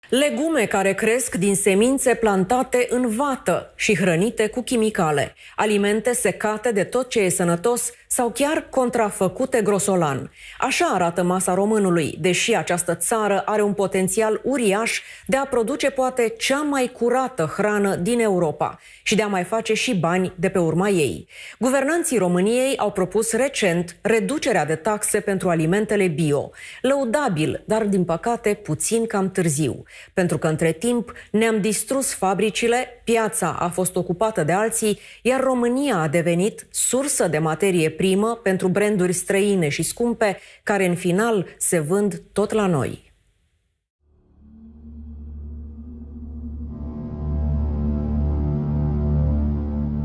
Legume care cresc din semințe plantate în vată și hrănite cu chimicale, alimente secate de tot ce e sănătos sau chiar contrafăcute grosolan. Așa arată masa românului, deși această țară are un potențial uriaș de a produce poate cea mai curată hrană din Europa și de a mai face și bani de pe urma ei. Guvernanții României au propus recent reducerea de taxe pentru alimentele bio. Lăudabil, dar din păcate puțin cam târziu. Pentru că între timp ne-am distrus fabricile, piața a fost ocupată de alții, iar România a devenit sursă de materie primă pentru branduri străine și scumpe, care în final se vând tot la noi.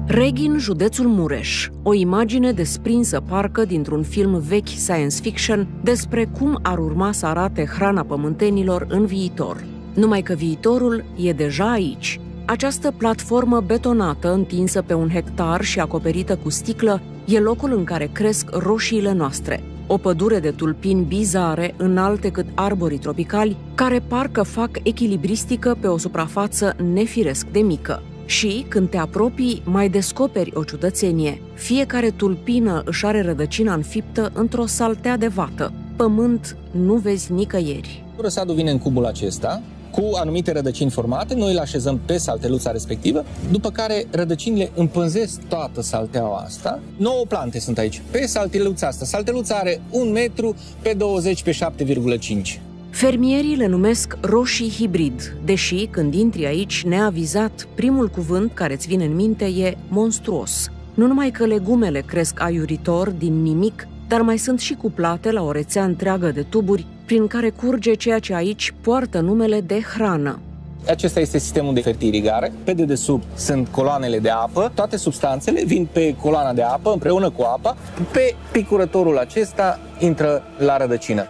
Reghin, județul Mureș, o imagine desprinsă parcă dintr-un film vechi science fiction despre cum ar urma să arate hrana pământenilor în viitor. Numai că viitorul e deja aici. Această platformă betonată, întinsă pe 1 hectar și acoperită cu sticlă, e locul în care cresc roșiile noastre. O pădure de tulpini bizare, înalte cât arborii tropicali, care parcă fac echilibristică pe o suprafață nefiresc de mică. Și, când te apropii, mai descoperi o ciudățenie. Fiecare tulpină își are rădăcina înfiptă într-o saltea de vată. Pământ nu vezi nicăieri. Răsadul vine în cubul acesta, cu anumite rădăcini formate, noi le așezăm pe salteluța respectivă, după care rădăcinile împânzesc toată salteaua asta. 9 plante sunt aici, pe salteluța asta. Salteluța are 1 metru pe 20 pe 7,5. Fermierii le numesc roșii hibrid, deși când intri aici neavizat, primul cuvânt care îți vine în minte e monstruos. Nu numai că legumele cresc aiuritor din nimic, dar mai sunt și cuplate la o rețea întreagă de tuburi prin care curge ceea ce aici poartă numele de hrană. Acesta este sistemul de fertirigare. Pe dedesubt sunt coloanele de apă. Toate substanțele vin pe coloana de apă împreună cu apa. Pe picurătorul acesta intră la rădăcină.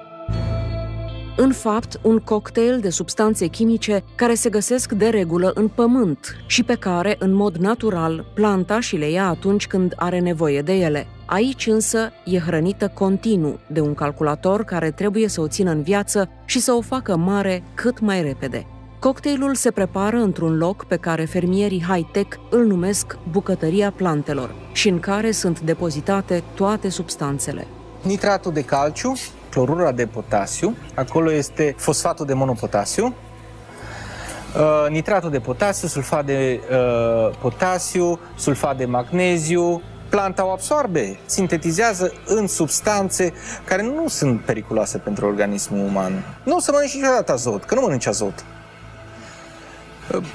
În fapt, un cocktail de substanțe chimice care se găsesc de regulă în pământ și pe care, în mod natural, planta și le ia atunci când are nevoie de ele. Aici însă e hrănită continuu de un calculator care trebuie să o țină în viață și să o facă mare cât mai repede. Cocktailul se prepară într-un loc pe care fermierii high-tech îl numesc bucătăria plantelor și în care sunt depozitate toate substanțele. Nitratul de calciu, clorura de potasiu, acolo este fosfatul de monopotasiu, nitratul de potasiu, sulfat de potasiu, sulfat de magneziu. Planta o absorbe, sintetizează în substanțe care nu sunt periculoase pentru organismul uman. Nu o să mănânci niciodată azot, că nu mănânci azot.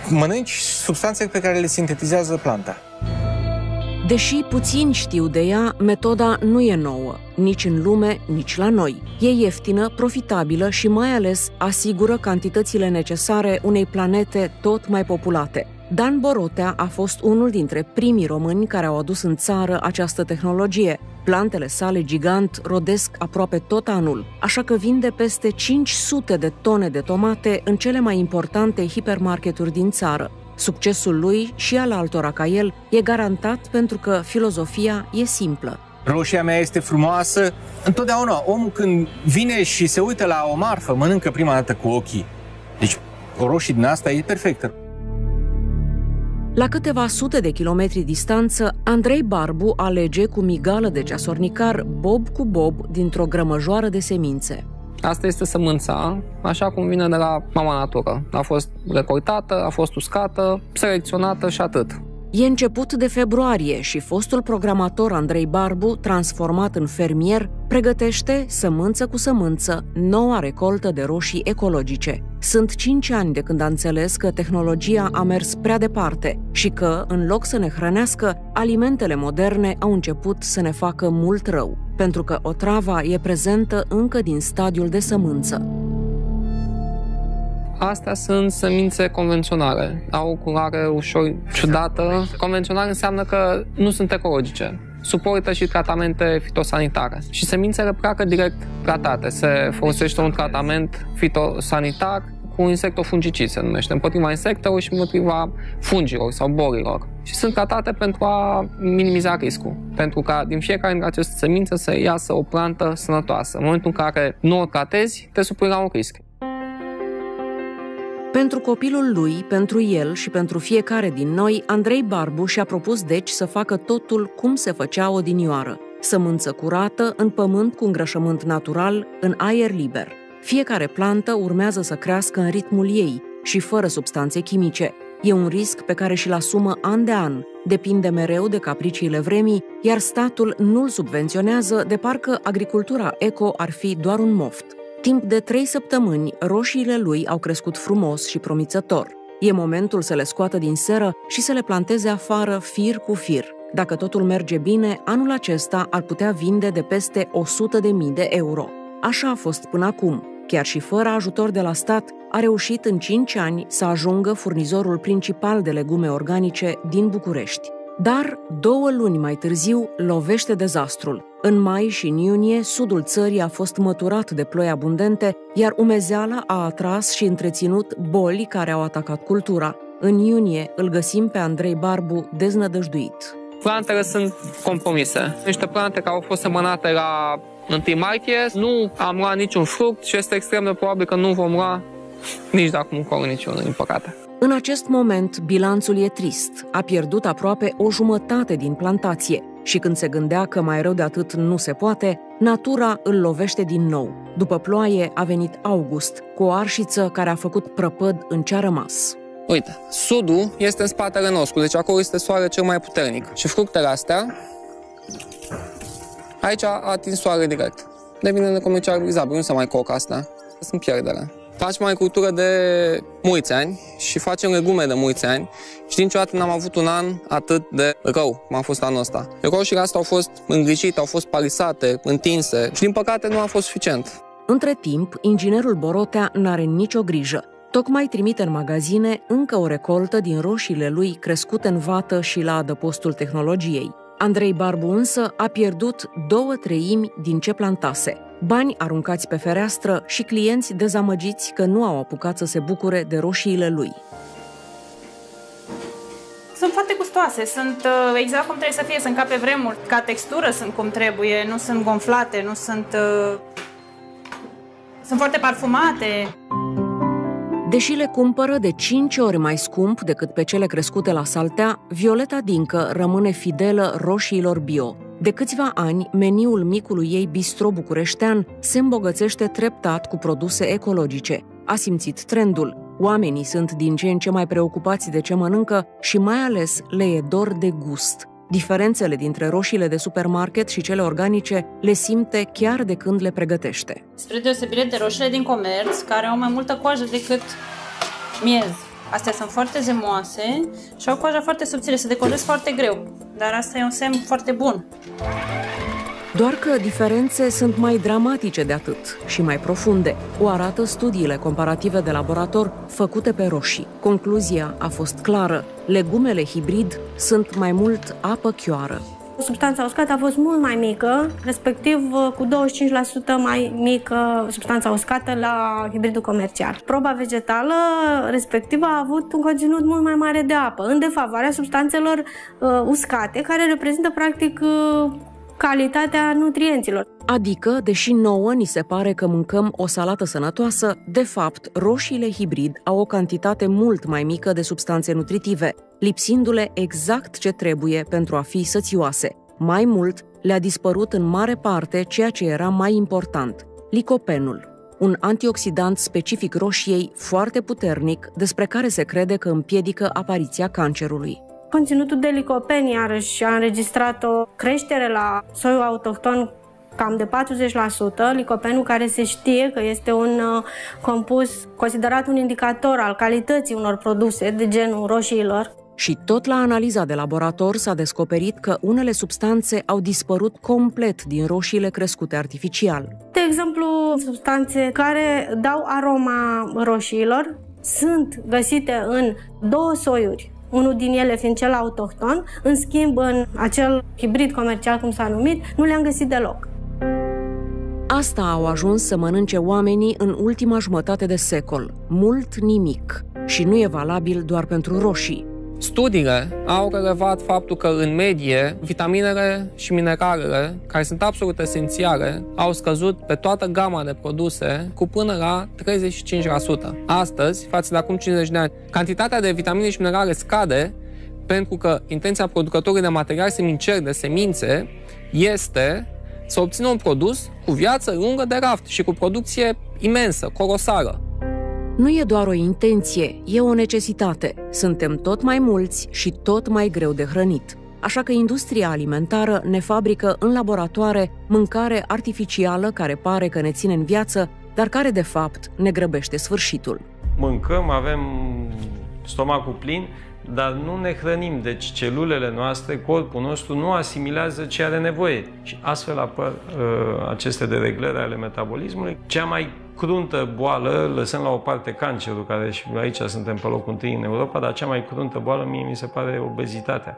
Mănânci substanțe pe care le sintetizează planta. Deși puțin știu de ea, metoda nu e nouă, nici în lume, nici la noi. E ieftină, profitabilă și mai ales asigură cantitățile necesare unei planete tot mai populate. Dan Borotea a fost unul dintre primii români care au adus în țară această tehnologie. Plantele sale gigant rodesc aproape tot anul, așa că vinde peste 500 de tone de tomate în cele mai importante hipermarketuri din țară. Succesul lui și al altora ca el e garantat pentru că filozofia e simplă. Roșia mea este frumoasă. Întotdeauna omul când vine și se uită la o marfă, mănâncă prima dată cu ochii. Deci o roșie din asta e perfectă. La câteva sute de kilometri distanță, Andrei Barbu alege cu migală de ceasornicar bob cu bob dintr-o grămăjoară de semințe. Asta este sămânța, așa cum vine de la mama natură. A fost recoltată, a fost uscată, selecționată și atât. E început de februarie și fostul programator Andrei Barbu, transformat în fermier, pregătește, sămânță cu sămânță, noua recoltă de roșii ecologice. Sunt 5 ani de când a înțeles că tehnologia a mers prea departe și că, în loc să ne hrănească, alimentele moderne au început să ne facă mult rău, pentru că otrava e prezentă încă din stadiul de sămânță. Astea sunt semințe convenționale. Au o culoare ușor ciudată. Convențional înseamnă că nu sunt ecologice. Suportă și tratamente fitosanitare. Și semințele pleacă direct tratate. Se folosește un tratament fitosanitar cu insectofungicid, se numește, împotriva insectelor și împotriva fungilor sau bolilor. Și sunt tratate pentru a minimiza riscul. Pentru ca din fiecare dintre aceste semințe să iasă o plantă sănătoasă. În momentul în care nu o tratezi, te supui la un risc. Pentru copilul lui, pentru el și pentru fiecare din noi, Andrei Barbu și-a propus deci să facă totul cum se făcea odinioară. Sămânță curată, în pământ cu îngrășământ natural, în aer liber. Fiecare plantă urmează să crească în ritmul ei și fără substanțe chimice. E un risc pe care și-l asumă an de an. Depinde mereu de capriciile vremii, iar statul nu-l subvenționează, de parcă agricultura eco ar fi doar un moft. Timp de 3 săptămâni, roșiile lui au crescut frumos și promițător. E momentul să le scoată din seră și să le planteze afară fir cu fir. Dacă totul merge bine, anul acesta ar putea vinde de peste 100.000 de euro. Așa a fost până acum. Chiar și fără ajutor de la stat, a reușit în 5 ani să ajungă furnizorul principal de legume organice din București. Dar 2 luni mai târziu lovește dezastrul. În mai și în iunie, sudul țării a fost măturat de ploi abundente, iar umezeala a atras și întreținut boli care au atacat cultura. În iunie îl găsim pe Andrei Barbu deznădăjduit. Plantele sunt compromise. Niște plante care au fost semănate la 1 martie, nu am luat niciun fruct și este extrem de probabil că nu vom lua nici de acum încolo niciunul, din păcate. În acest moment, bilanțul e trist. A pierdut aproape o jumătate din plantație și când se gândea că mai rău de atât nu se poate, natura îl lovește din nou. După ploaie a venit august, cu o arșiță care a făcut prăpăd în ce-a rămas. Uite, sudul este în spatele nostru, deci acolo este soarele cel mai puternic. Și fructele astea, aici a atins soarele direct. Devine necomercializabil, nu se mai coc astea, sunt pierdere. Facem agricultură de mulți ani și facem legume de mulți ani și niciodată n-am avut un an atât de rău cum a fost anul ăsta. Roșiile astea au fost îngrijite, au fost palisate, întinse și din păcate nu a fost suficient. Între timp, inginerul Borotea n-are nicio grijă. Tocmai trimite în magazine încă o recoltă din roșiile lui crescute în vată și la adăpostul tehnologiei. Andrei Barbu însă a pierdut 2/3 din ce plantase. Bani aruncați pe fereastră și clienți dezamăgiți că nu au apucat să se bucure de roșiile lui. Sunt foarte gustoase, sunt exact cum trebuie să fie, sunt ca pe vremuri. Ca textură sunt cum trebuie, nu sunt gonflate, nu sunt... Sunt foarte parfumate. Deși le cumpără de 5 ori mai scump decât pe cele crescute la Saltea, Violeta Dincă rămâne fidelă roșiilor bio. De câțiva ani, meniul micului ei bistro bucureștean se îmbogățește treptat cu produse ecologice. A simțit trendul. Oamenii sunt din ce în ce mai preocupați de ce mănâncă și mai ales le e dor de gust. Diferențele dintre roșiile de supermarket și cele organice le simte chiar de când le pregătește. Spre deosebire de roșiile din comerț, care au mai multă coajă decât miez. Astea sunt foarte zemoase și au coaja foarte subțire, se decorez foarte greu, dar asta e un semn foarte bun. Doar că diferențe sunt mai dramatice de atât și mai profunde. O arată studiile comparative de laborator făcute pe roșii. Concluzia a fost clară. Legumele hibrid sunt mai mult apă chioară. Substanța uscată a fost mult mai mică, respectiv cu 25% mai mică substanța uscată la hibridul comercial. Proba vegetală respectivă a avut un conținut mult mai mare de apă, în defavoarea substanțelor uscate, care reprezintă practic calitatea nutrienților. Adică, deși nouă ni se pare că mâncăm o salată sănătoasă, de fapt, roșiile hibrid au o cantitate mult mai mică de substanțe nutritive, lipsindu-le exact ce trebuie pentru a fi sățioase. Mai mult, le-a dispărut în mare parte ceea ce era mai important, licopenul, un antioxidant specific roșiei foarte puternic, despre care se crede că împiedică apariția cancerului. Conținutul de licopen, iarăși, a înregistrat o creștere la soiul autohton cam de 40%, licopenul care se știe că este un compus considerat un indicator al calității unor produse de genul roșiilor. Și tot la analiza de laborator s-a descoperit că unele substanțe au dispărut complet din roșiile crescute artificial. De exemplu, substanțe care dau aroma roșiilor sunt găsite în 2 soiuri. Unul din ele fiind cel autohton, în schimb în acel hibrid comercial, cum s-a numit, nu le-am găsit deloc. Asta au ajuns să mănânce oamenii în ultima jumătate de secol. Mult nimic. Și nu e valabil doar pentru roșii. Studiile au relevat faptul că, în medie, vitaminele și mineralele, care sunt absolut esențiale, au scăzut pe toată gama de produse cu până la 35%. Astăzi, față de acum 50 de ani, cantitatea de vitamine și minerale scade pentru că intenția producătorului de materiale seminceri, de semințe, este să obțină un produs cu viață lungă de raft și cu producție imensă, colosală. Nu e doar o intenție, e o necesitate. Suntem tot mai mulți și tot mai greu de hrănit. Așa că industria alimentară ne fabrică în laboratoare mâncare artificială care pare că ne ține în viață, dar care de fapt ne grăbește sfârșitul. Mâncăm, avem stomacul plin, dar nu ne hrănim, deci celulele noastre, corpul nostru nu asimilează ce are nevoie și astfel apar aceste dereglări ale metabolismului. Cea mai cruntă boală, lăsând la o parte cancerul, care și aici suntem pe locul întâi în Europa, dar cea mai cruntă boală mie mi se pare obezitatea.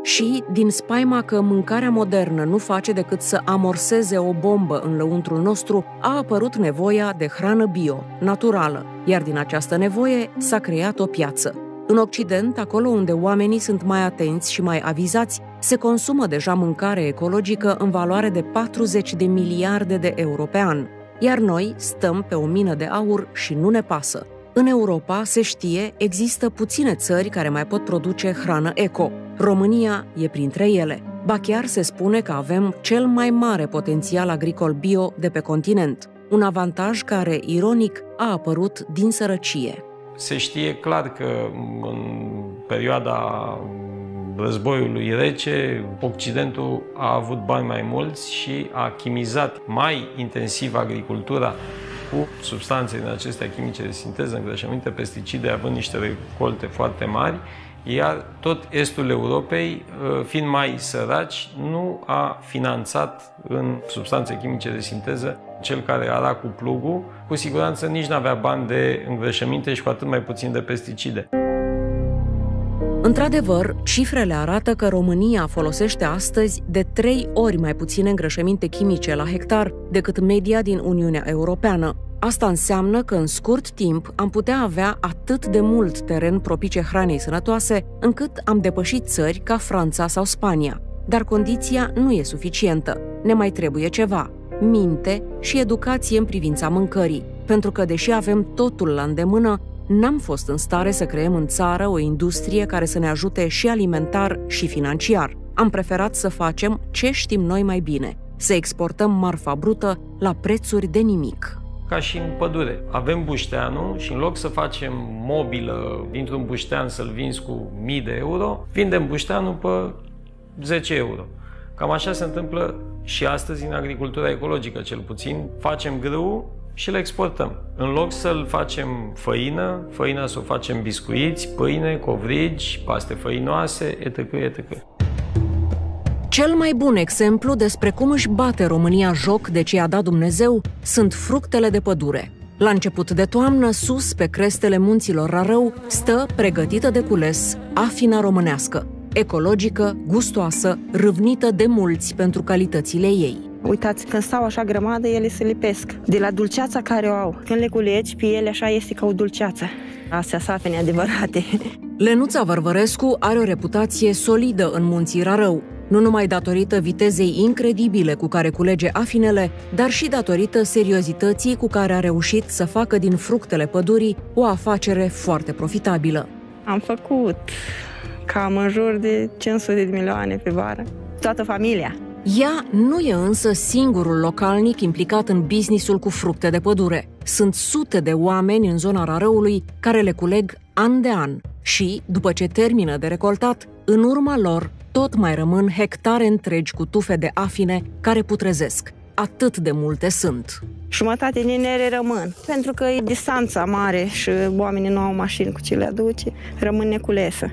Și din spaima că mâncarea modernă nu face decât să amorseze o bombă în lăuntrul nostru, a apărut nevoia de hrană bio, naturală, iar din această nevoie s-a creat o piață. În Occident, acolo unde oamenii sunt mai atenți și mai avizați, se consumă deja mâncare ecologică în valoare de 40 de miliarde de euro pe an. Iar noi stăm pe o mină de aur și nu ne pasă. În Europa, se știe, există puține țări care mai pot produce hrană eco. România e printre ele. Ba chiar se spune că avem cel mai mare potențial agricol bio de pe continent. Un avantaj care, ironic, a apărut din sărăcie. Se știe clar că în perioada războiului rece, Occidentul a avut bani mai mulți și a chimizat mai intensiv agricultura cu substanțe din acestea chimice de sinteză, îngrășăminte, pesticide, având niște recolte foarte mari, iar tot estul Europei, fiind mai săraci, nu a finanțat în substanțe chimice de sinteză cel care ara cu plugul, cu siguranță nici nu avea bani de îngrășăminte și cu atât mai puțin de pesticide. Într-adevăr, cifrele arată că România folosește astăzi de 3 ori mai puține îngrășăminte chimice la hectar decât media din Uniunea Europeană. Asta înseamnă că în scurt timp am putea avea atât de mult teren propice hranei sănătoase, încât am depășit țări ca Franța sau Spania. Dar condiția nu e suficientă. Ne mai trebuie ceva: minte și educație în privința mâncării. Pentru că, deși avem totul la îndemână, n-am fost în stare să creăm în țară o industrie care să ne ajute și alimentar și financiar. Am preferat să facem ce știm noi mai bine: să exportăm marfa brută la prețuri de nimic. Ca și în pădure. Avem bușteanul și în loc să facem mobilă dintr-un buștean să-l vinzi cu 1000 de euro, vindem bușteanul pe 10 euro. Cam așa se întâmplă și astăzi în agricultura ecologică, cel puțin. Facem grâu și le exportăm. În loc să-l facem făina să o facem biscuiți, pâine, covrigi, paste făinoase, etc., etc. Cel mai bun exemplu despre cum își bate România joc de ce i-a dat Dumnezeu sunt fructele de pădure. La început de toamnă, sus pe crestele munților Rarău, stă, pregătită de cules, afina românească, ecologică, gustoasă, râvnită de mulți pentru calitățile ei. Uitați, când stau așa grămadă, ele se lipesc de la dulceața care o au. Când le culegi pe ele, așa este ca o dulceață. Astea sunt afene adevărate. Lenuța Vărvărescu are o reputație solidă în munții Rarău, nu numai datorită vitezei incredibile cu care culege afinele, dar și datorită seriozității cu care a reușit să facă din fructele pădurii o afacere foarte profitabilă. Am făcut cam în jur de 500 de milioane pe vară. Toată familia. Ea nu e însă singurul localnic implicat în businessul cu fructe de pădure. Sunt sute de oameni în zona Rarăului care le culeg an de an și, după ce termină de recoltat, în urma lor tot mai rămân hectare întregi cu tufe de afine care putrezesc. Atât de multe sunt. Jumătate din ele rămân, pentru că e distanța mare și oamenii nu au mașini cu ce le aduce, rămân neculesă.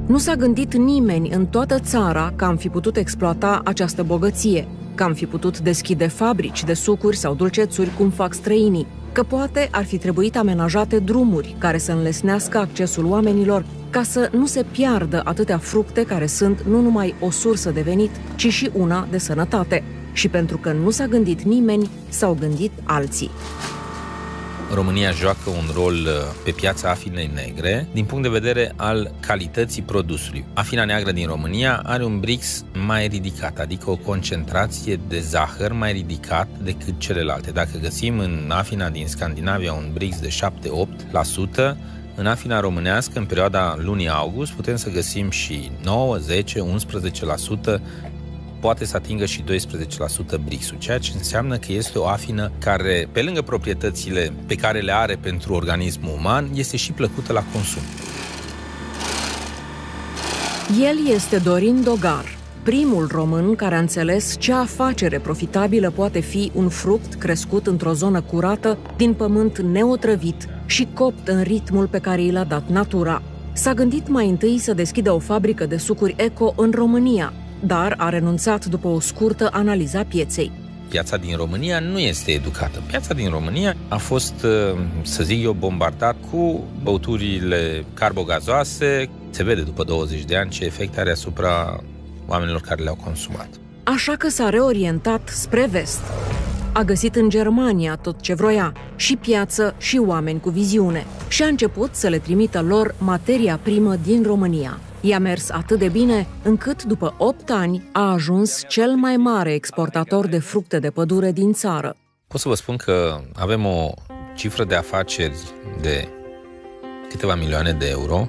Nu s-a gândit nimeni în toată țara că am fi putut exploata această bogăție, că am fi putut deschide fabrici de sucuri sau dulcețuri cum fac străinii, că poate ar fi trebuit amenajate drumuri care să înlesnească accesul oamenilor ca să nu se piardă atâtea fructe care sunt nu numai o sursă de venit, ci și una de sănătate. Și pentru că nu s-a gândit nimeni, s-au gândit alții. România joacă un rol pe piața afinei negre din punct de vedere al calității produsului. Afina neagră din România are un brix mai ridicat, adică o concentrație de zahăr mai ridicat decât celelalte. Dacă găsim în afina din Scandinavia un brix de 7-8%, în afina românească, în perioada lunii august, putem să găsim și 9, 10, 11%, poate să atingă și 12% brixul, ceea ce înseamnă că este o afină care, pe lângă proprietățile pe care le are pentru organismul uman, este și plăcută la consum. El este Dorin Dogar, primul român care a înțeles ce afacere profitabilă poate fi un fruct crescut într-o zonă curată, din pământ neotrăvit și copt în ritmul pe care i l-a dat natura. S-a gândit mai întâi să deschidă o fabrică de sucuri eco în România, dar a renunțat după o scurtă analiză a pieței. Piața din România nu este educată. Piața din România a fost, să zic eu, bombardat cu băuturile carbogazoase. Se vede după 20 de ani ce efect are asupra oamenilor care le-au consumat. Așa că s-a reorientat spre vest. A găsit în Germania tot ce vroia, și piață și oameni cu viziune, și a început să le trimită lor materia primă din România. I-a mers atât de bine încât, după 8 ani, a ajuns cel mai mare exportator de fructe de pădure din țară. Pot să vă spun că avem o cifră de afaceri de câteva milioane de euro,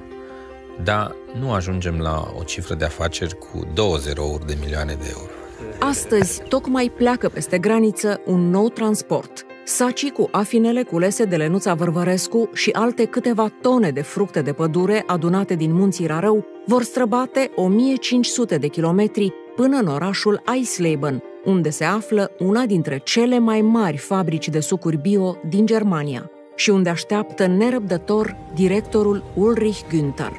dar nu ajungem la o cifră de afaceri cu 2 zerouri de milioane de euro. Astăzi, tocmai pleacă peste graniță un nou transport. Sacii cu afinele culese de Lenuța Vârvărescu și alte câteva tone de fructe de pădure adunate din munții Rarău vor străbate 1500 de kilometri până în orașul Eisleben, unde se află una dintre cele mai mari fabrici de sucuri bio din Germania și unde așteaptă nerăbdător directorul Ulrich Günther.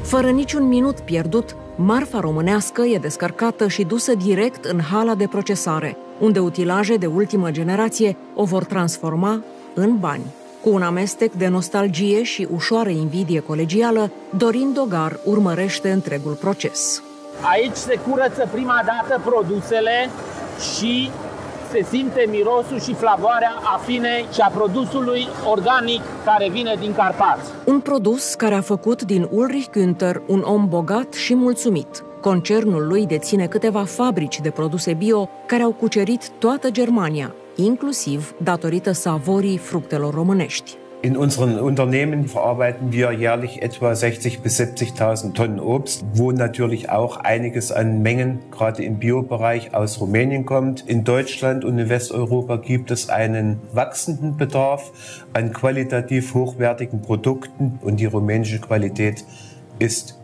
Fără niciun minut pierdut, marfa românească e descărcată și dusă direct în hala de procesare, unde utilaje de ultimă generație o vor transforma în bani. Cu un amestec de nostalgie și ușoară invidie colegială, Dorin Dogar urmărește întregul proces. Aici se curăță prima dată produsele și se simte mirosul și flavoarea afinei și a produsului organic care vine din Carpați. Un produs care a făcut din Ulrich Günther un om bogat și mulțumit. Concernul lui deține câteva fabrici de produse bio care au cucerit toată Germania, inclusiv datorită savorii fructelor românești. In unseren Unternehmen verarbeiten wir jährlich etwa 60.000 bis 70.000 Tonnen Obst, wo natürlich auch einiges an Mengen, gerade im Biobereich, aus Rumänien kommt. In Deutschland und in Westeuropa gibt es einen wachsenden Bedarf an qualitativ hochwertigen Produkten und die rumänische Qualität ist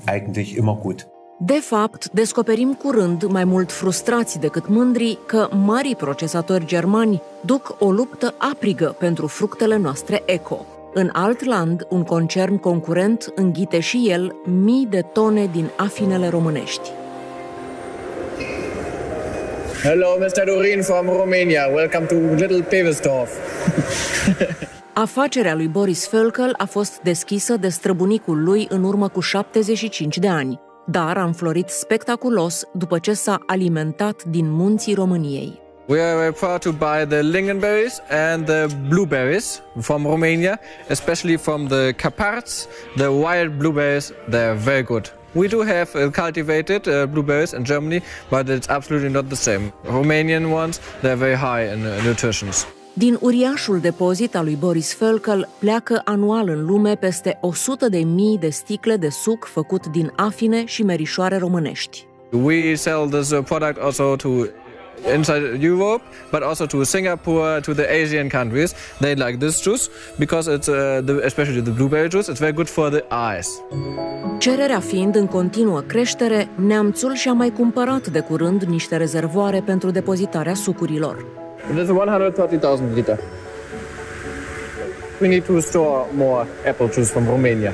eigentlich immer gut. De fapt, descoperim curând, mai mult frustrați decât mândri, că marii procesatori germani duc o luptă aprigă pentru fructele noastre eco. În alt land, un concern concurent înghite și el mii de tone din afinele românești. Hello, Mr. Dorin from Romania. Welcome to Little Pevesdorf. Afacerea lui Boris Völkel a fost deschisă de străbunicul lui în urmă cu 75 de ani, dar a înflorit spectaculos după ce s-a alimentat din munții României. We are proud to buy the lingonberries and the blueberries from Romania, especially from the Carpaths. The wild blueberries, they are very good. We do have cultivated blueberries in Germany, but it's absolutely not the same. Romanian ones, they're very high in nutrition. Din uriașul depozit al lui Boris Völkel pleacă anual în lume peste 100.000 de sticle de suc făcut din afine și merișoare românești. We sell this product also to inside Europe, but also to Singapore, to the Asian countries. They like this juice because it's especially the blueberry juice. It's very good for the eyes. Cererea fiind în continuă creștere, neamțul și-a mai cumpărat de curând niște rezervoare pentru depozitarea sucurilor. This is 130,000 liter. We need to store more apple juice from Romania.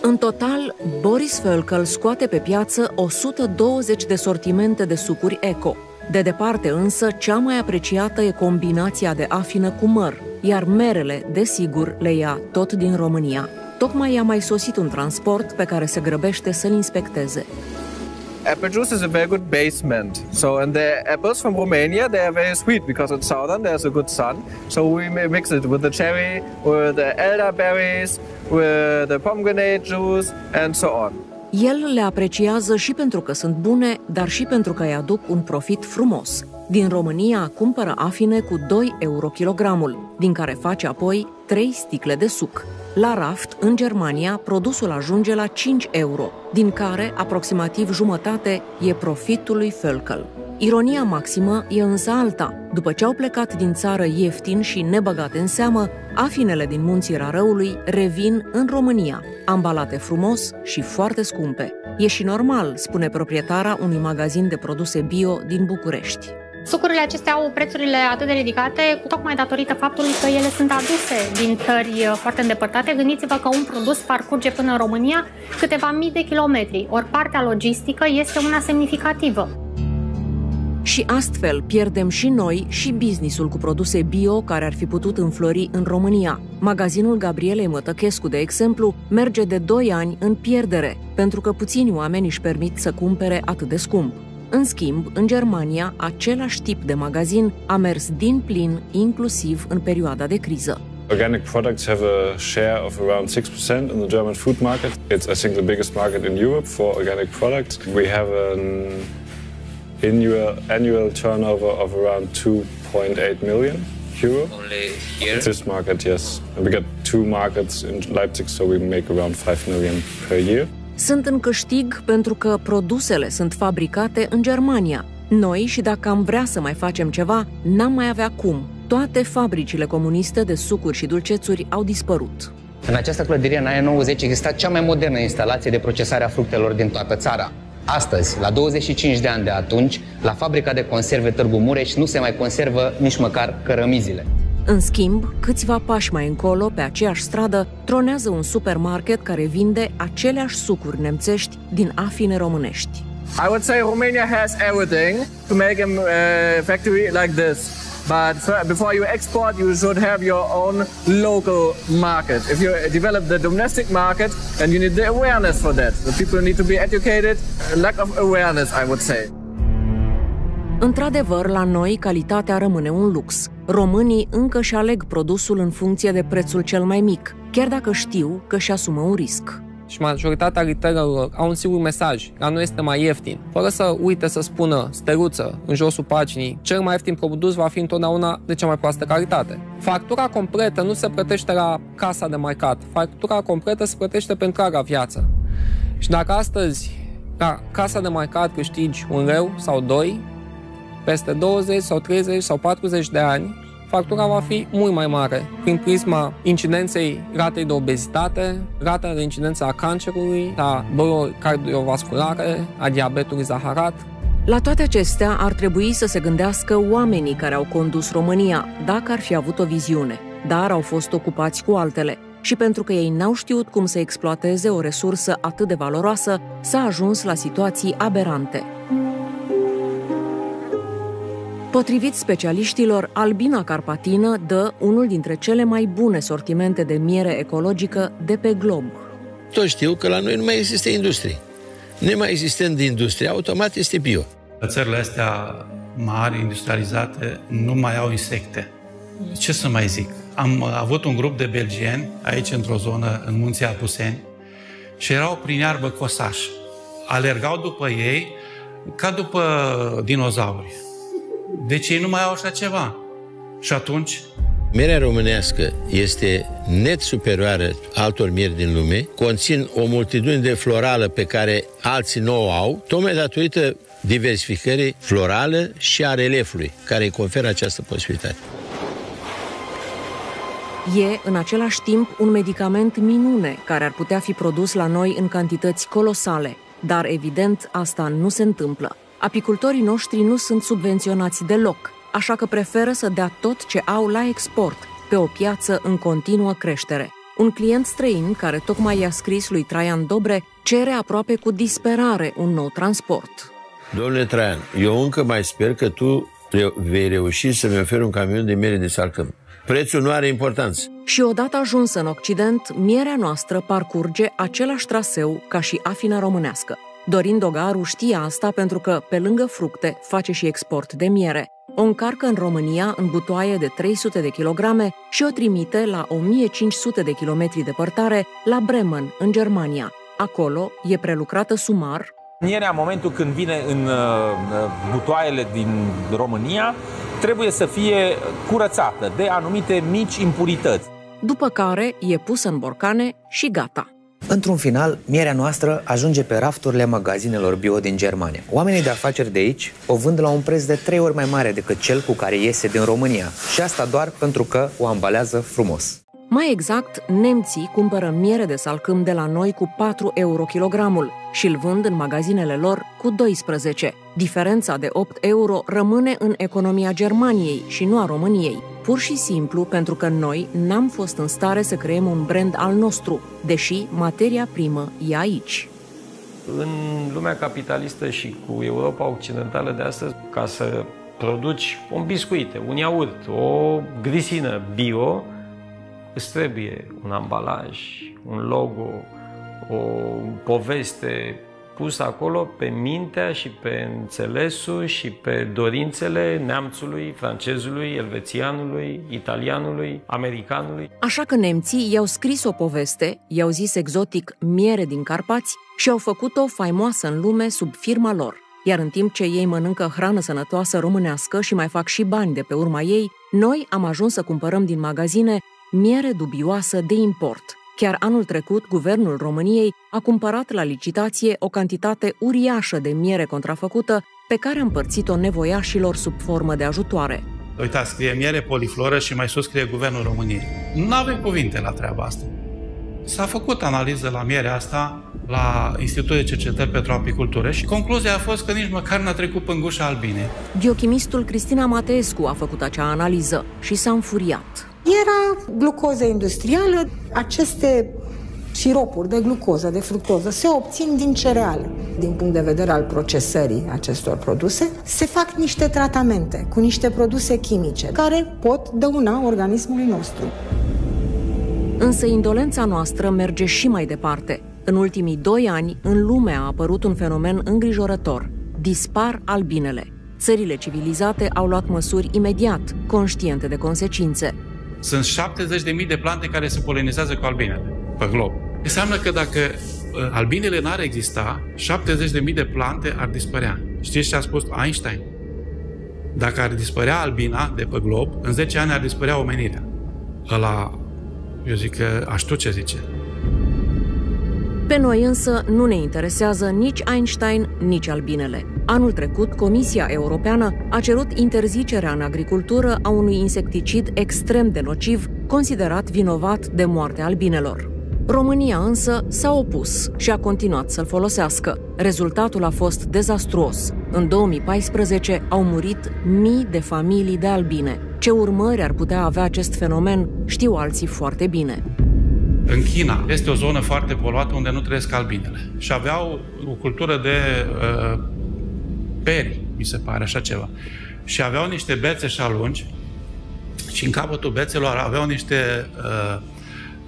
În total, Boris Völkel scoate pe piață 120 de sortimente de sucuri eco. De departe însă, cea mai apreciată e combinația de afină cu măr, iar merele, desigur, le ia tot din România. Tocmai i-a mai sosit un transport pe care se grăbește să-l inspecteze. Apple juice is a very good basement. So, and the apples from Romania, they are very sweet because it's southern, there's a good sun. So we mix it with the cherry, with the elderberries, with the pomegranate juice, and so on. El le apreciază și pentru că sunt bune, dar și pentru că îi aduc un profit frumos. Din România cumpără afine cu 2 euro kilogramul, din care face apoi 3 sticle de suc. La raft, în Germania, produsul ajunge la 5 euro, din care aproximativ jumătate e profitul lui Völkel. Ironia maximă e însă alta. După ce au plecat din țară ieftin și nebăgate în seamă, afinele din Munții Rarăului revin în România, ambalate frumos și foarte scumpe. E și normal, spune proprietara unui magazin de produse bio din București. Sucurile acestea au prețurile atât de ridicate tocmai datorită faptului că ele sunt aduse din țări foarte îndepărtate. Gândiți-vă că un produs parcurge până în România câteva mii de kilometri, ori partea logistică este una semnificativă. Și astfel pierdem și noi și businessul cu produse bio care ar fi putut înflori în România. Magazinul Gabrielei Mătăchescu, de exemplu, merge de 2 ani în pierdere, pentru că puțini oameni își permit să cumpere atât de scump. În schimb, în Germania, același tip de magazin a mers din plin, inclusiv în perioada de criză. Organic products have a share of around 6% in the German food market. It's, I think, the biggest market in Europe for organic products. We have an annual turnover of around 2.8 million euro. Only here? This market, yes. And we got 2 markets in Leipzig, so we make around 5 million per year. Sunt în câștig pentru că produsele sunt fabricate în Germania. Noi, și dacă am vrea să mai facem ceva, n-am mai avea cum. Toate fabricile comuniste de sucuri și dulcețuri au dispărut. În această clădire, în anii 90, exista cea mai modernă instalație de procesare a fructelor din toată țara. Astăzi, la 25 de ani de atunci, la fabrica de conserve Târgu Mureș nu se mai conservă nici măcar cărămizile. În schimb, câțiva pași mai încolo, pe aceeași stradă, tronează un supermarket care vinde aceleași sucuri nemțești din afine românești. I would say Romania has everything to make a factory like this. But before you export, you should have your own local market. If you develop the domestic market, and you need the awareness for that. The people need to be educated. Lack of awareness, I would say. Într-adevăr, la noi, calitatea rămâne un lux. Românii încă își aleg produsul în funcție de prețul cel mai mic, chiar dacă știu că își asumă un risc. Și majoritatea retailerilor au un singur mesaj: la noi este mai ieftin, fără să uite să spună steluță în josul paginii, cel mai ieftin produs va fi întotdeauna de cea mai proastă calitate. Factura completă nu se plătește la casa de marcat, factura completă se plătește pe întreaga viață. Și dacă astăzi la casa de marcat câștigi 1 leu sau 2, peste 20 sau 30 sau 40 de ani, factura va fi mult mai mare, prin prisma incidenței ratei de obezitate, rata de incidență a cancerului, a bolilor cardiovasculare, a diabetului zaharat. La toate acestea ar trebui să se gândească oamenii care au condus România, dacă ar fi avut o viziune, dar au fost ocupați cu altele. Și pentru că ei n-au știut cum să exploateze o resursă atât de valoroasă, s-a ajuns la situații aberante. Potrivit specialiștilor, albina carpatină dă unul dintre cele mai bune sortimente de miere ecologică de pe glob. Toți știu că la noi nu mai există industrie. Nemai existând industrie, automat este bio. Țările astea mari, industrializate, nu mai au insecte. Ce să mai zic? Am avut un grup de belgieni aici într-o zonă, în Munții Apuseni, și erau prin iarbă cosași. Alergau după ei ca după dinozauri. Deci ei nu mai au așa ceva. Și atunci? Mierea românească este net superioară altor mieri din lume, conțin o multitudine de florală pe care alții nu o au, tocmai datorită diversificării florale și a reliefului, care îi conferă această posibilitate. E, în același timp, un medicament minune care ar putea fi produs la noi în cantități colosale, dar, evident, asta nu se întâmplă. Apicultorii noștri nu sunt subvenționați deloc, așa că preferă să dea tot ce au la export, pe o piață în continuă creștere. Un client străin, care tocmai i-a scris lui Traian Dobre, cere aproape cu disperare un nou transport. Domnule Traian, eu încă mai sper că tu vei reuși să-mi oferi un camion de miere de salcâm. Prețul nu are importanță. Și odată ajunsă în Occident, mierea noastră parcurge același traseu ca și afina românească. Dorin Dogaru știe asta pentru că, pe lângă fructe, face și export de miere. O încarcă în România în butoaie de 300 de kilograme și o trimite la 1500 de kilometri departare la Bremen, în Germania. Acolo e prelucrată sumar. Mierea, în momentul când vine în butoaiele din România, trebuie să fie curățată de anumite mici impurități. După care e pusă în borcane și gata. Într-un final, mierea noastră ajunge pe rafturile magazinelor bio din Germania. Oamenii de afaceri de aici o vând la un preț de 3 ori mai mare decât cel cu care iese din România. Și asta doar pentru că o ambalează frumos. Mai exact, nemții cumpără miere de salcâm de la noi cu 4 euro kilogramul și îl vând în magazinele lor cu 12. Diferența de 8 euro rămâne în economia Germaniei și nu a României, pur și simplu pentru că noi n-am fost în stare să creăm un brand al nostru, deși materia primă e aici. În lumea capitalistă și cu Europa Occidentală de astăzi, ca să produci un biscuit, un iaurt, o grisină bio, îți trebuie un ambalaj, un logo, o poveste pusă acolo pe mintea și pe înțelesul și pe dorințele neamțului, francezului, elvețianului, italianului, americanului. Așa că nemții i-au scris o poveste, i-au zis exotic miere din Carpați și au făcut-o faimoasă în lume sub firma lor. Iar în timp ce ei mănâncă hrană sănătoasă românească și mai fac și bani de pe urma ei, noi am ajuns să cumpărăm din magazine miere dubioasă de import. Chiar anul trecut, Guvernul României a cumpărat la licitație o cantitate uriașă de miere contrafăcută pe care a împărțit-o nevoiașilor sub formă de ajutoare. Uitați, scrie miere polifloră și mai sus scrie Guvernul României. Nu avem cuvinte la treaba asta. S-a făcut analiză la mierea asta la Institutul de Cercetări pentru Apicultură și concluzia a fost că nici măcar n-a trecut în gușa albine. Biochimistul Cristina Mateescu a făcut acea analiză și s-a înfuriat. Era glucoză industrială. Aceste siropuri de glucoză, de fructoză, se obțin din cereale. Din punct de vedere al procesării acestor produse, se fac niște tratamente cu niște produse chimice care pot dăuna organismului nostru. Însă indolența noastră merge și mai departe. În ultimii 2 ani, în lume a apărut un fenomen îngrijorător. Dispar albinele. Țările civilizate au luat măsuri imediat, conștiente de consecințe. Sunt 70.000 de plante care se polinizează cu albinele pe glob. Înseamnă că dacă albinele n-ar exista, 70.000 de plante ar dispărea. Știți ce a spus Einstein? Dacă ar dispărea albina de pe glob, în 10 ani ar dispărea omenirea. Ăla, eu zic că aș știu ce zice. Pe noi însă nu ne interesează nici Einstein, nici albinele. Anul trecut, Comisia Europeană a cerut interzicerea în agricultură a unui insecticid extrem de nociv, considerat vinovat de moartea albinelor. România însă s-a opus și a continuat să-l folosească. Rezultatul a fost dezastruos. În 2014 au murit mii de familii de albine. Ce urmări ar putea avea acest fenomen, știu alții foarte bine. În China este o zonă foarte poluată unde nu trăiesc albinele. Și aveau o cultură de peri, mi se pare, așa ceva. Și aveau niște bețe șalungi și în capătul bețelor aveau niște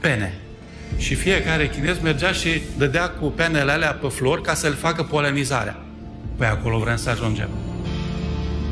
pene. Și fiecare chinez mergea și dădea cu penele alea pe flori ca să-l facă polenizarea. Păi acolo vrem să ajungem.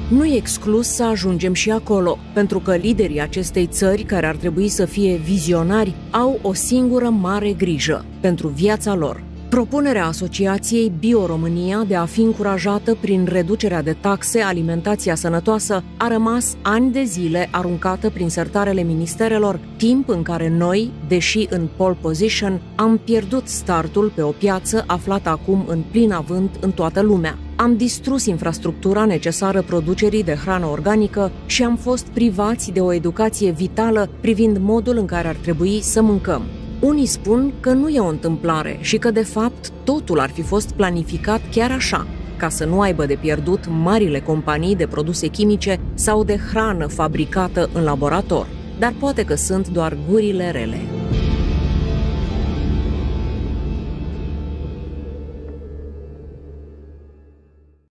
Nu e exclus să ajungem și acolo, pentru că liderii acestei țări, care ar trebui să fie vizionari, au o singură mare grijă pentru viața lor. Propunerea Asociației Bio-România de a fi încurajată prin reducerea de taxe alimentația sănătoasă a rămas ani de zile aruncată prin sertarele ministerelor, timp în care noi, deși în pole position, am pierdut startul pe o piață aflată acum în plin avânt în toată lumea. Am distrus infrastructura necesară producerii de hrană organică și am fost privați de o educație vitală privind modul în care ar trebui să mâncăm. Unii spun că nu e o întâmplare și că, de fapt, totul ar fi fost planificat chiar așa, ca să nu aibă de pierdut marile companii de produse chimice sau de hrană fabricată în laborator. Dar poate că sunt doar gurile rele.